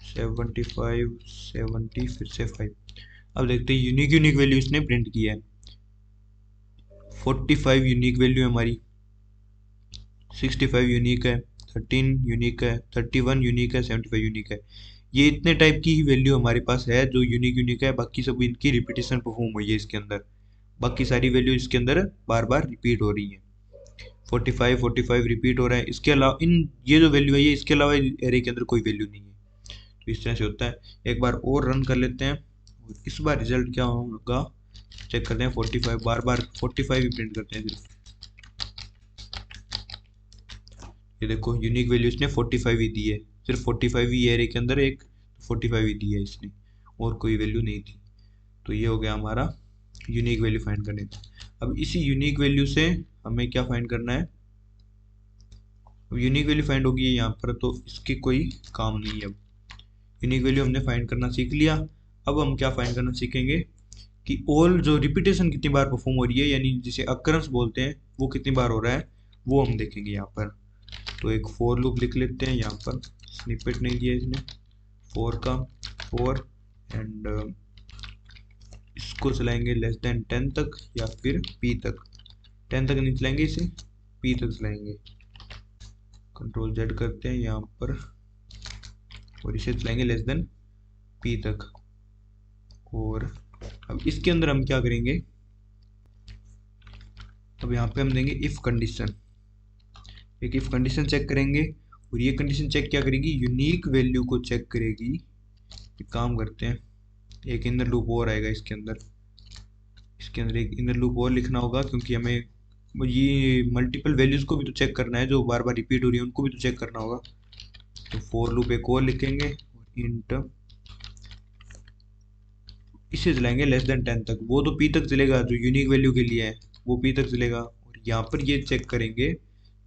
75 70 फिर से 5। अब देखते हैं यूनिक वैल्यू इसने प्रिंट की है। 45 यूनिक वैल्यू है हमारी, 65 यूनिक है, 13 यूनिक है, 31 यूनिक है, 75 यूनिक है। ये इतने टाइप की ही वैल्यू हमारे पास है जो यूनिक है। बाकी सब इनकी रिपीटेशन परफॉर्म हुई है इसके अंदर। बाकी सारी वैल्यू इसके अंदर बार बार रिपीट हो रही है। 45 रिपीट हो रहा है। इसके अलावा ये जो वैल्यू है ये इसके अलावा एरे के अंदर कोई वैल्यू नहीं है। तो इस तरह से होता है। एक बार और रन कर लेते हैं, इस बार रिजल्ट क्या होगा चेक करते हैं। 45 बार बार 45 ही प्रिंट करते हैं सिर्फ। ये देखो यूनिक वैल्यू इसने 45 ही दी है, सिर्फ 45 ही एरे के अंदर एक 45 ही दी है इसने, और कोई वैल्यू नहीं थी। तो ये हो गया हमारा यूनिक वैल्यू फाइंड करने का। अब इसी यूनिक वैल्यू से हमें क्या फाइंड करना है। अब यूनिक वैल्यू फाइंड होगी यहाँ पर, तो इसके कोई काम नहीं है। अब यूनिक वैल्यू हमने फाइंड करना सीख लिया। अब हम क्या फाइंड करना सीखेंगे कि ऑल जो रिपीटेशन कितनी बार परफॉर्म हो रही है, यानी जिसे अकरेंस बोलते हैं, वो कितनी बार हो रहा है वो हम देखेंगे यहाँ पर। तो एक फोर लूप लिख लेते हैं यहाँ पर, स्निपेट नहीं दिया इसने फोर का, फोर एंड इसको चलाएंगे लेस देन 10 तक या फिर पी तक। 10 तक नहीं चलाएंगे, इसे पी तक चलाएंगे। कंट्रोल जेड करते हैं यहाँ पर और इसे चलाएंगे लेस देन पी तक। और अब इसके अंदर हम क्या करेंगे, अब यहाँ पे हम देंगे इफ कंडीशन। एक इफ कंडीशन चेक करेंगे, और ये कंडीशन चेक क्या करेगी, यूनिक वैल्यू को चेक करेगी। एक काम करते हैं, एक इनर लूप और आएगा इसके अंदर एक इनर लूप और लिखना होगा, क्योंकि हमें ये मल्टीपल वैल्यूज को भी तो चेक करना है, जो बार बार रिपीट हो रही है उनको भी तो चेक करना होगा। तो फोर लूप एक और लिखेंगे, इंट इसे चलाएंगे लेस देन 10 तक। वो तो पी तक चलेगा, जो यूनिक वैल्यू के लिए है वो पी तक चलेगा। और यहाँ पर ये चेक करेंगे,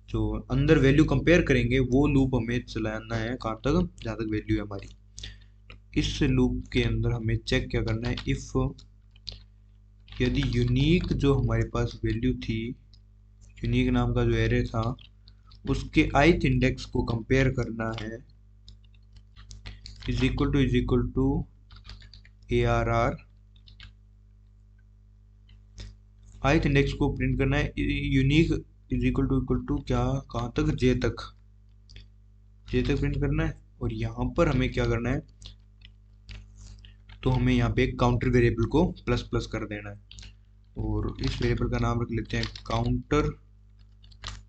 जो अंदर वैल्यू कंपेयर करेंगे वो लूप हमें चलाना है कहाँ तक, जहाँ तक वैल्यू है हमारी। इस लूप के अंदर हमें चेक क्या करना है, इफ यदि यूनिक जो हमारे पास वैल्यू थी, यूनिक नाम का जो एरे था, उसके ith इंडेक्स को कंपेयर करना है, is equal to ARR। ith index को प्रिंट करना है, यूनिक इज इक्वल टू क्या, कहाँ तक, जे तक प्रिंट करना है। और यहाँ पर हमें क्या करना है, तो हमें यहाँ पे एक काउंटर वेरिएबल को प्लस प्लस कर देना है, और इस वेरिएबल का नाम रख लेते हैं काउंटर।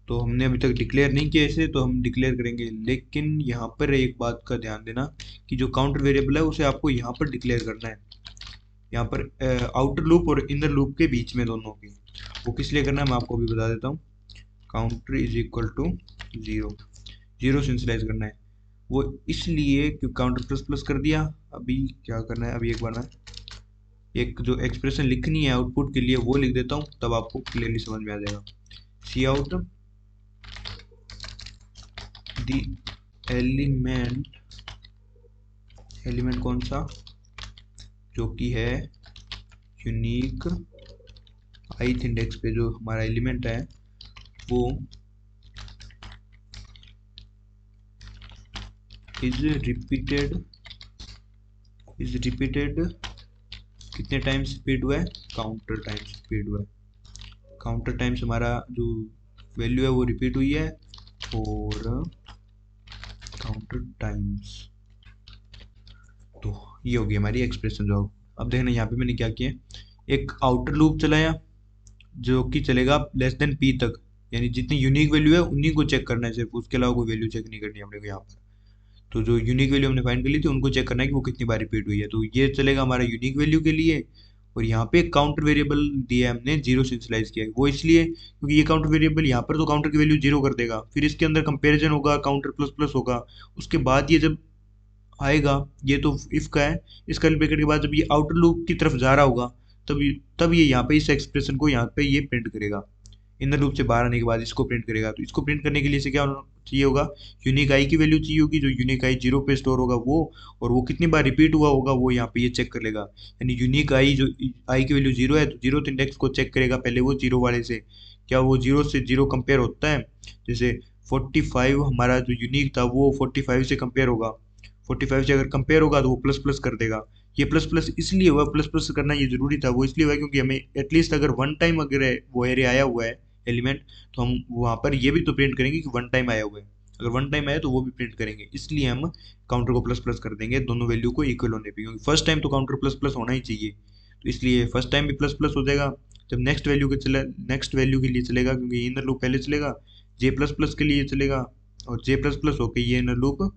तो हमने अभी तक डिक्लेयर नहीं किया इसे, तो हम डिक्लेयर करेंगे। लेकिन यहाँ पर एक बात का ध्यान देना कि जो काउंटर वेरिएबल है उसे आपको यहाँ पर डिक्लेयर करना है, यहाँ पर आउटर लूप और इनर लूप के बीच में दोनों की। वो किस लिए करना है मैं आपको अभी बता देता हूँ। काउंटर इज इक्वल टू 0 से इनिशियलाइज करना है वो, इसलिए क्योंकि काउंटर प्लस प्लस कर दिया। अभी क्या करना है, अभी एक बार मैं एक जो एक्सप्रेशन लिखनी है आउटपुट के लिए वो लिख देता हूँ, तब आपको क्लियरली समझ में आ जाएगा। सी आउट दी एलिमेंट कौन सा, जो कि है यूनिक ith इंडेक्स पे जो हमारा एलिमेंट है वो इज रिपीटेड कितने टाइम्स रिपीट हुआ है, काउंटर टाइम्स रिपीट हुआ है। काउंटर टाइम्स हमारा जो वैल्यू है वो रिपीट हुई है, और काउंटर काउंटर टाइम्स। तो ये होगी हमारी एक्सप्रेशन जो। अब देखना यहाँ पे मैंने क्या किया, एक आउटर लूप चलाया जो कि चलेगा लेस देन पी तक, यानी जितनी यूनिक वैल्यू है उन्हीं को चेक करना है सिर्फ, उसके अलावा कोई वैल्यू चेक नहीं करनी हमने को यहाँ पर। तो जो यूनिक वैल्यू हमने फाइंड कर ली थी उनको चेक करना है कि वो कितनी बार रिपीट हुई है, तो ये चलेगा हमारा यूनिक वैल्यू के लिए। और यहाँ पे एक काउंटर वेरिएबल दिया है हमने, जीरो से इनिशियलाइज किया है, वो इसलिए क्योंकि ये काउंटर वेरिएबल यहाँ पर तो काउंटर की वैल्यू जीरो कर देगा, फिर इसके अंदर कंपेरिजन होगा, काउंटर प्लस प्लस होगा, उसके बाद ये जब आएगा, ये तो इफ का है, इस कर्ली ब्रैकेट के बाद जब ये आउटर लूप की तरफ जा रहा होगा तब ये यहाँ पे इस एक्सप्रेशन को यहाँ पे ये प्रिंट करेगा। इनर लूप से बाहर आने के बाद इसको प्रिंट करेगा। तो इसको प्रिंट करने के लिए से क्या चाहिए होगा, यूनिक आई की वैल्यू चाहिए होगी, जो यूनिक आई जीरो पे स्टोर होगा वो, और वो कितनी बार रिपीट हुआ होगा वो यहाँ पे ये चेक कर लेगा। यानी यूनिक आई जो आई की वैल्यू जीरो है तो जीरो इंडेक्स को चेक करेगा पहले वो जीरो वाले से, क्या वो जीरो से जीरो कंपेयर होता है। जैसे 45 हमारा जो यूनिक था वो 45 से कंपेयर होगा, 45 से अगर कंपेयर होगा तो वो प्लस प्लस कर देगा। ये प्लस प्लस इसलिए हुआ, प्लस प्लस करना ये जरूरी था, वो इसलिए हुआ क्योंकि हमें एटलीस्ट अगर वन टाइम अगर वो एरे आया हुआ है एलिमेंट, तो हम वहाँ पर ये भी तो प्रिंट करेंगे कि वन टाइम आया हुआ है। अगर वन टाइम आया तो वो भी प्रिंट करेंगे, इसलिए हम काउंटर को प्लस प्लस कर देंगे दोनों वैल्यू को इक्वल होने पे, क्योंकि फर्स्ट टाइम तो काउंटर प्लस प्लस होना ही चाहिए, तो इसलिए फर्स्ट टाइम भी प्लस प्लस हो जाएगा। जब नेक्स्ट वैल्यू के लिए चलेगा, क्योंकि इनर लूप पहले चलेगा, जे प्लस प्लस के लिए चलेगा, और जे प्लस प्लस होके ये इनर लूप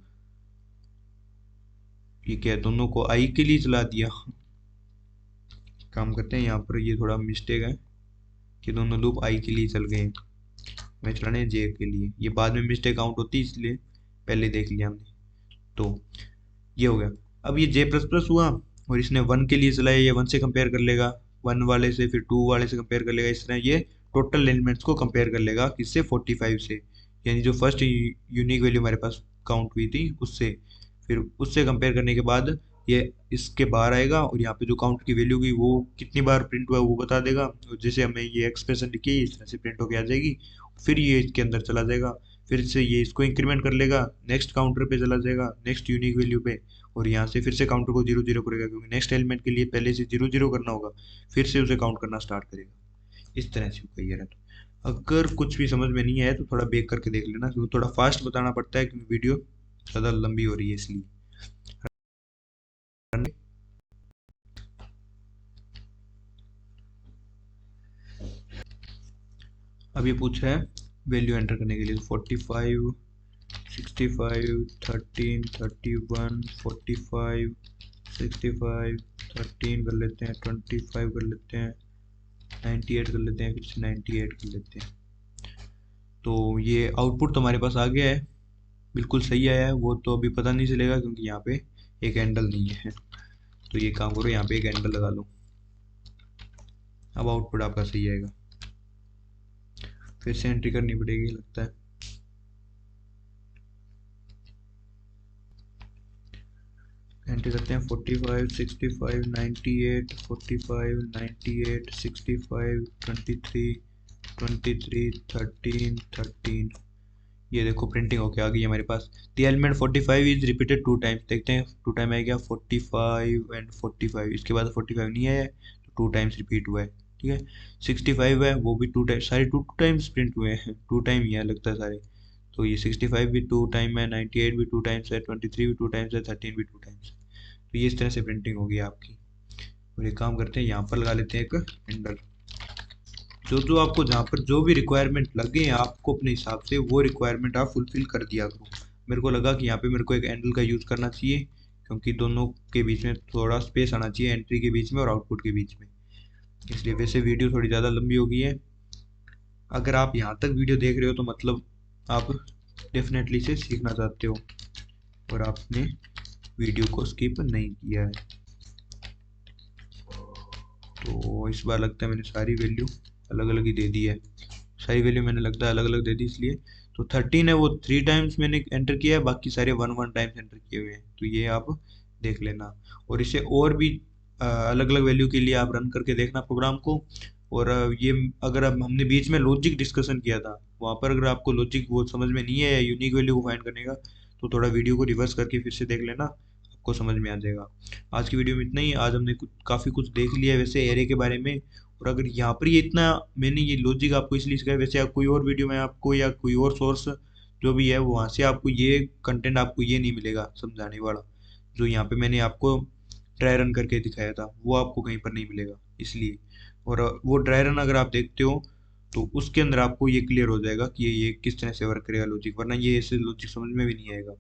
ये क्या दोनों को आई के लिए चला दिया। काम करते हैं यहाँ पर, ये थोड़ा मिस्टेक है कि दोनों लूप आई के लिए चल गए, मैं चलाने जे के लिए, ये बाद में मिस्टेक काउंट होती है इसलिए पहले देख लिया हमने। तो ये हो गया। अब ये जे प्लस प्लस हुआ और इसने वन के लिए चलाया, ये वन से कंपेयर कर लेगा, वन वाले से, फिर टू वाले से कंपेयर कर लेगा, इस तरह ये टोटल एलिमेंट्स को कंपेयर कर लेगा किससे, 45 से, यानी जो फर्स्ट यूनिक वैल्यू हमारे पास काउंट हुई थी उससे। फिर उससे कंपेयर करने के बाद ये इसके बाहर आएगा और यहाँ पे जो काउंट की वैल्यू गई वो कितनी बार प्रिंट हुआ है वो बता देगा, और जैसे हमें ये एक्सप्रेशन लिखी है इस तरह से प्रिंट होके आ जाएगी। फिर ये इसके अंदर चला जाएगा, फिर से ये इसको इंक्रीमेंट कर लेगा, नेक्स्ट काउंटर पे चला जाएगा, नेक्स्ट यूनिक वैल्यू पे, और यहाँ से फिर से काउंटर को जीरो जीरो करेगा, क्योंकि नेक्स्ट एलिमेंट के लिए पहले से जीरो जीरो करना होगा, फिर से उसे काउंट करना स्टार्ट करेगा। इस तरह से होगा ये रहा। अगर कुछ भी समझ में नहीं आया तो थोड़ा बेक करके देख लेना, क्योंकि थोड़ा फास्ट बताना पड़ता है क्योंकि वीडियो ज़्यादा लंबी हो रही है इसलिए। अब ये पूछ रहा है वैल्यू एंटर करने के लिए, 45 65 13 31 45 65 13 कर लेते हैं, 25 कर लेते हैं, 98 कर लेते हैं, फिर से 98 कर लेते हैं। तो ये आउटपुट तो हमारे पास आ गया है, बिल्कुल सही आया है, वो तो अभी पता नहीं चलेगा क्योंकि यहाँ पे एक हैंडल नहीं है। तो ये काम करो, यहाँ पे एक हैंडल लगा लो, अब आउटपुट आपका सही आएगा। फिर से एंट्री करनी पड़ेगी लगता है, एंट्री करते हैं 45 65 98 45 98 65 23 23 13 13। ये देखो प्रिंटिंग होके आ गई हमारे पास। The element 45 is repeated two times, देखते हैं टू टाइम आएगा 45 एंड 45, इसके बाद 45 नहीं आया है तो टू टाइम्स रिपीट हुआ है, ठीक है। 65 है वो भी टू टाइम, सारे टू टाइम्स प्रिंट हुए हैं, टू टाइम ही है लगता है सारे। तो ये 65 भी टू टाइम है, 98 भी टू टाइम्स है, 23 भी टू टाइम्स है, 13 भी टू टाइम्स है। तो ये इस तरह से प्रिंटिंग होगी आपकी। और एक काम करते हैं, यहाँ पर लगा लेते हैं एक हैंडल, जो आपको जहाँ पर जो भी रिक्वायरमेंट लगे आपको अपने हिसाब से वो रिक्वायरमेंट आप फुलफिल कर दिया करो। मेरे को लगा कि यहाँ पे मेरे को एक हैंडल का यूज़ करना चाहिए, क्योंकि दोनों के बीच में थोड़ा स्पेस आना चाहिए, एंट्री के बीच में और आउटपुट के बीच में, इसलिए। वैसे वीडियो थोड़ी ज़्यादा लंबी हो गई है, अगर आप यहाँ तक वीडियो देख रहे हो तो मतलब आप डेफिनेटली से सीखना चाहते हो और आपने वीडियो को स्किप नहीं किया है। तो इस बार लगता है मैंने सारी वैल्यू अलग अलग ही दे दी है, सारी वैल्यू मैंने लगता है अलग अलग दे दी इसलिए। तो 13 है वो 3 टाइम्स मैंने एंटर किया है, बाकी सारे 1 टाइम्स एंटर किए हुए हैं, तो ये आप देख लेना। और इसे और भी अलग अलग वैल्यू के लिए आप रन करके देखना प्रोग्राम को। और ये अगर हमने बीच में लॉजिक डिस्कशन किया था, वहाँ पर अगर आपको लॉजिक वो समझ में नहीं है यूनिक वैल्यू को फाइंड करने का, तो थोड़ा वीडियो को रिवर्स करके फिर से देख लेना, आपको समझ में आ जाएगा। आज की वीडियो में इतना ही, आज हमने काफ़ी कुछ देख लिया है वैसे एरे के बारे में। और अगर यहाँ पर ये इतना मैंने ये लॉजिक आपको इसलिए सिखाया, वैसे आप कोई और वीडियो में आपको या कोई और सोर्स जो भी है वो वहाँ से आपको ये कंटेंट आपको ये नहीं मिलेगा समझाने वाला, जो यहाँ पे मैंने आपको ड्राई रन करके दिखाया था वो आपको कहीं पर नहीं मिलेगा इसलिए। और वो ड्राई रन अगर आप देखते हो तो उसके अंदर आपको ये क्लियर हो जाएगा कि ये किस तरह से वर्क करेगा लॉजिक, वरना ये ऐसे लॉजिक समझ में भी नहीं आएगा।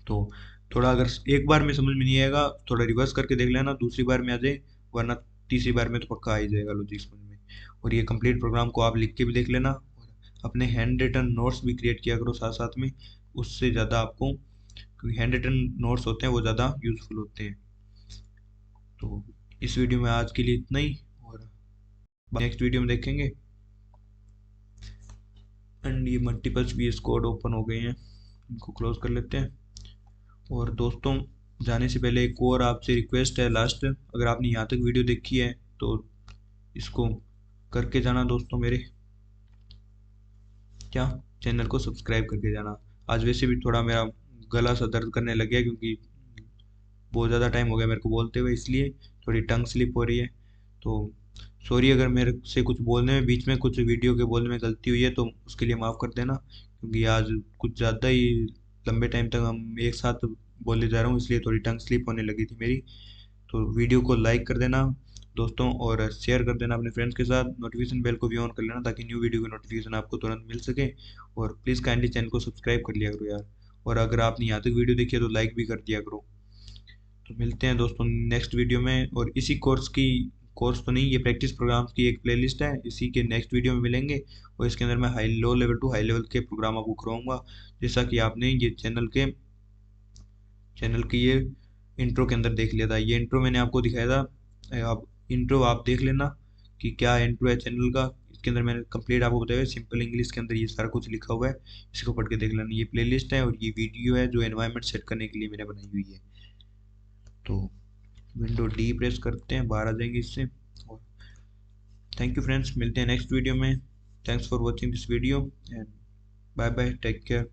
तो थोड़ा अगर एक बार में समझ में नहीं आएगा, थोड़ा रिवर्स करके देख लेना, दूसरी बार में आ जाए, वरना तीसरी बार में तो पक्का आ ही जाएगा लॉजिक समझ में। और ये कंप्लीट प्रोग्राम को आप लिख के भी देख लेना, और अपने हैंड रिटन नोट्स भी क्रिएट किया करो साथ साथ में, उससे ज़्यादा आपको, क्योंकि हैंड रिटन नोट्स होते हैं वो ज़्यादा यूज़फुल होते हैं। तो इस वीडियो में आज के लिए इतना ही, और नेक्स्ट वीडियो में देखेंगे। एंड ये मल्टीपल्स भी कोड ओपन हो गए हैं, इनको क्लोज कर लेते हैं। और दोस्तों जाने से पहले एक और आपसे रिक्वेस्ट है लास्ट, अगर आपने यहाँ तक वीडियो देखी है तो इसको करके जाना दोस्तों मेरे, क्या चैनल को सब्सक्राइब करके जाना। आज वैसे भी थोड़ा मेरा गला सा दर्द करने लग गया, क्योंकि बहुत ज़्यादा टाइम हो गया मेरे को बोलते हुए, इसलिए थोड़ी टंग स्लिप हो रही है। तो सॉरी अगर मेरे से कुछ बोलने में, बीच में कुछ वीडियो के बोलने में गलती हुई है तो उसके लिए माफ़ कर देना, क्योंकि आज कुछ ज़्यादा ही लंबे टाइम तक हम एक साथ बोले जा रहा हूँ, इसलिए थोड़ी टंग स्लिप होने लगी थी मेरी। तो वीडियो को लाइक कर देना दोस्तों, और शेयर कर देना अपने फ्रेंड्स के साथ, नोटिफिकेशन बेल को भी ऑन कर लेना ताकि न्यू वीडियो की नोटिफिकेशन आपको तुरंत मिल सके। और प्लीज़ काइंडली चैनल को सब्सक्राइब कर लिया करो यार, और अगर आपने यहाँ तक वीडियो देखी है तो लाइक भी कर दिया करो। तो मिलते हैं दोस्तों नेक्स्ट वीडियो में, और इसी कोर्स तो नहीं, ये प्रैक्टिस प्रोग्राम्स की एक प्लेलिस्ट है, इसी के नेक्स्ट वीडियो में मिलेंगे। और इसके अंदर मैं high low level to high level के प्रोग्राम आपको करवाऊंगा, जैसा कि आपने ये चैनल के ये इंट्रो के अंदर देख लिया था। ये इंट्रो मैंने आपको दिखाया था, आप इंट्रो आप देख लेना कि क्या इंट्रो है चैनल का। इसके अंदर मैंने कंप्लीट आपको बताया है सिंपल इंग्लिश के अंदर, ये सारा कुछ लिखा हुआ है, इसको पढ़ के देख लेना। ये प्लेलिस्ट है और ये वीडियो है जो एनवायरनमेंट सेट करने के लिए मैंने बनाई हुई है। तो विंडो डी प्रेस करते हैं, बाहर आ जाएंगे इससे। और थैंक यू फ्रेंड्स, मिलते हैं नेक्स्ट वीडियो में। Thanks for watching this video and bye bye, take care.